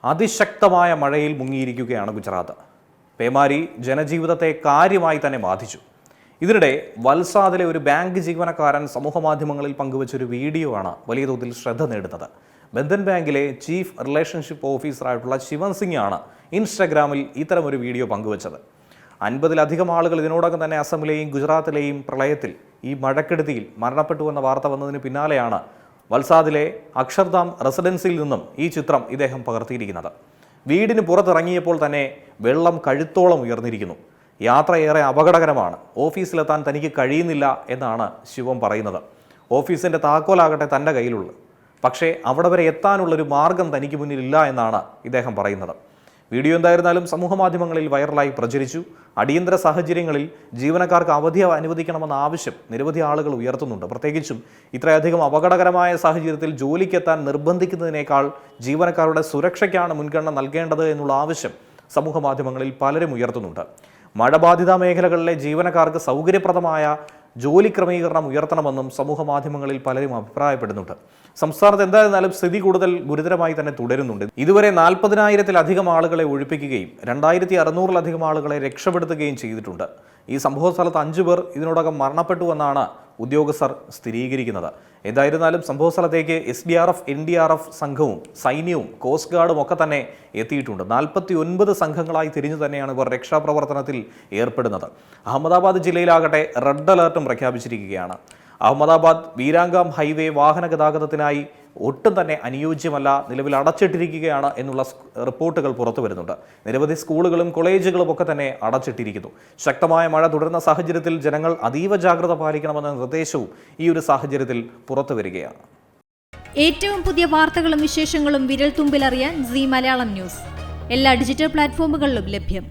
അതിശക്തമായ മഴയിൽ മുങ്ങിയിരിക്കുകയാണ് ഗുജറാത്ത്. പേമാരി ജനജീവിതത്തെ കാര്യമായി തന്നെ ബാധിച്ചു. ഇതിനിടെ വൽസാദിലെ ഒരു ബാങ്ക് ജീവനക്കാരൻ സമൂഹമാധ്യമങ്ങളിൽ പങ്കുവച്ചൊരു വീഡിയോ ആണ് വലിയ തോതിൽ ശ്രദ്ധ നേടുന്നത്. ബന്ധൻ ബാങ്കിലെ ചീഫ് റിലേഷൻഷിപ്പ് ഓഫീസറായിട്ടുള്ള ശിവൻ സിംഗ് ആണ് ഇൻസ്റ്റഗ്രാമിൽ ഇത്തരമൊരു വീഡിയോ പങ്കുവച്ചത്. 50-ലധികം ആളുകൾ ഇതിനോടകം തന്നെ അസമിലെയും ഗുജറാത്തിലെയും പ്രളയത്തിൽ ഈ മഴക്കെടുതിയിൽ മരണപ്പെട്ടുവെന്ന വാർത്ത വന്നതിന് പിന്നാലെയാണ് വൽസാദിലെ അക്ഷർധാം റെസിഡൻസിയിൽ നിന്നും ഈ ചിത്രം ഇദ്ദേഹം പകർത്തിയിരിക്കുന്നത്. വീടിന് പുറത്തിറങ്ങിയപ്പോൾ തന്നെ വെള്ളം കഴുത്തോളം ഉയർന്നിരിക്കുന്നു. യാത്ര ഏറെ അപകടകരമാണ്. ഓഫീസിലെത്താൻ തനിക്ക് കഴിയുന്നില്ല എന്നാണ് ശിവം പറയുന്നത്. ഓഫീസിൻ്റെ താക്കോലാകട്ടെ തൻ്റെ കയ്യിലുള്ളൂ. പക്ഷേ അവിടെ വരെ എത്താനുള്ളൊരു മാർഗം തനിക്ക് മുന്നിലില്ല എന്നാണ് ഇദ്ദേഹം പറയുന്നത്. വീഡിയോ എന്തായിരുന്നാലും സമൂഹമാധ്യമങ്ങളിൽ വൈറലായി പ്രചരിച്ചു. അടിയന്തര സാഹചര്യങ്ങളിൽ ജീവനക്കാർക്ക് അവധി അനുവദിക്കണമെന്ന ആവശ്യം നിരവധി ആളുകൾ ഉയർത്തുന്നുണ്ട്. പ്രത്യേകിച്ചും ഇത്രയധികം അപകടകരമായ സാഹചര്യത്തിൽ ജോലിക്കെത്താൻ നിർബന്ധിക്കുന്നതിനേക്കാൾ ജീവനക്കാരുടെ സുരക്ഷയ്ക്കാണ് മുൻഗണന നൽകേണ്ടത് എന്നുള്ള ആവശ്യം സമൂഹമാധ്യമങ്ങളിൽ പലരും ഉയർത്തുന്നുണ്ട്. മഴബാധിത മേഖലകളിലെ ജീവനക്കാർക്ക് സൗകര്യപ്രദമായ ജോലി ക്രമീകരണം ഉയർത്തണമെന്നും സമൂഹമാധ്യമങ്ങളിൽ പലരും അഭിപ്രായപ്പെടുന്നുണ്ട്. സംസ്ഥാനത്ത് എന്തായിരുന്നാലും സ്ഥിതി കൂടുതൽ ഗുരുതരമായി തന്നെ തുടരുന്നുണ്ട്. ഇതുവരെ 40,000-ലധികം ആളുകളെ ഒഴിപ്പിക്കുകയും 2,600-ലധികം ആളുകളെ രക്ഷപ്പെടുത്തുകയും ചെയ്തിട്ടുണ്ട്. ഈ സംഭവ സ്ഥലത്ത് 5 പേർ ഇതിനോടകം മരണപ്പെട്ടുവെന്നാണ് ഉദ്യോഗസ്ഥർ സ്ഥിരീകരിക്കുന്നത്. എന്തായിരുന്നാലും സംഭവ സ്ഥലത്തേക്ക് SDRF, NDRF സംഘവും സൈന്യവും കോസ്റ്റ് ഗാർഡും ഒക്കെ തന്നെ എത്തിയിട്ടുണ്ട്. 49 സംഘങ്ങളായി തിരിഞ്ഞു തന്നെയാണ് ഇവർ രക്ഷാപ്രവർത്തനത്തിൽ ഏർപ്പെടുന്നത്. അഹമ്മദാബാദ് ജില്ലയിലാകട്ടെ റെഡ് അലർട്ടും പ്രഖ്യാപിച്ചിരിക്കുകയാണ്. അഹമ്മദാബാദ് വീരാങ്കാം ഹൈവേ വാഹന ഗതാഗതത്തിനായി ഒട്ടും തന്നെ അനുയോജ്യമല്ല, നിലവിൽ അടച്ചിട്ടിരിക്കുകയാണ് എന്നുള്ള റിപ്പോർട്ടുകൾ പുറത്തു വരുന്നുണ്ട്. നിരവധി സ്കൂളുകളും കോളേജുകളും ഒക്കെ തന്നെ അടച്ചിട്ടിരിക്കുന്നു. ശക്തമായ മഴ തുടരുന്ന സാഹചര്യത്തിൽ ജനങ്ങൾ അതീവ ജാഗ്രത പാലിക്കണമെന്ന നിർദ്ദേശവും ഈ ഒരു സാഹചര്യത്തിൽ പുറത്തു വരികയാണ്. ഏറ്റവും പുതിയ വാർത്തകളും വിശേഷങ്ങളും വിരൽ തുമ്പിലറിയാൻ സീ മലയാളം ന്യൂസ് എല്ലാ ഡിജിറ്റൽ പ്ലാറ്റ്ഫോമുകളിലും ലഭ്യം.